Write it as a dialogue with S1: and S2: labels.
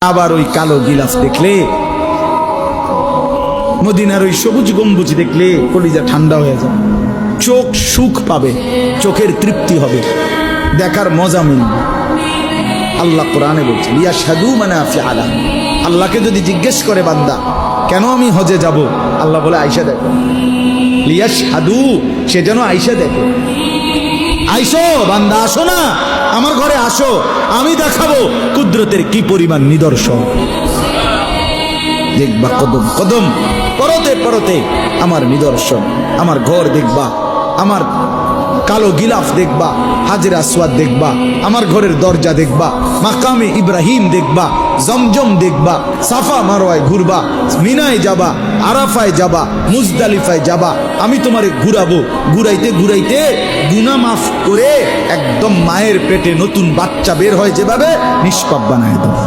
S1: আবার ওই কালো গিলাফ দেখলে, মদিনার ওই সবুজ গম্বুজ দেখলে কলিজা ঠান্ডা হয়ে যাবে, চোখ সুখ পাবে, চোখের তৃপ্তি হবে, দেখার মজা মিলবে। আল্লাহ কোরআনে বলছেন ইয়াশহাদু মানাফিআ লাহুম। আল্লাহকে যদি জিজ্ঞেস করে বান্দা কেন আমি হজে যাব, আল্লাহ বলে আয়েশা দেখো, লিয়াশহাদু, সে যেন আয়েশা দেখে। আইসো বান্দা, আসো না আমার ঘরে, আসো, আমি দেখাবো কুদরতের কি পরিমাণ নিদর্শন। দেখবা কদম কদম, পরতে পরতে আমার নিদর্শন, আমার ঘর দেখবা, আমার কালো গিলাফ দেখবা, হাজরে আসওয়াদ দেখবা, আমার ঘরের দরজা দেখবা, মাকামে ইব্রাহিম দেখবা, জমজম দেখবা, সাফা মারওয়ায় ঘুরবা, মিনায় যাবা, আরাফায় যাবা, মুজদালিফায় যাবা, আমি তোমারে ঘুরাবো, ঘুরাইতে ঘুরাইতে গুনাহ মাফ করে একদম মায়ের পেটে নতুন বাচ্চা বের হয় যেভাবে, নিষ্পাপ বানায় দেবো।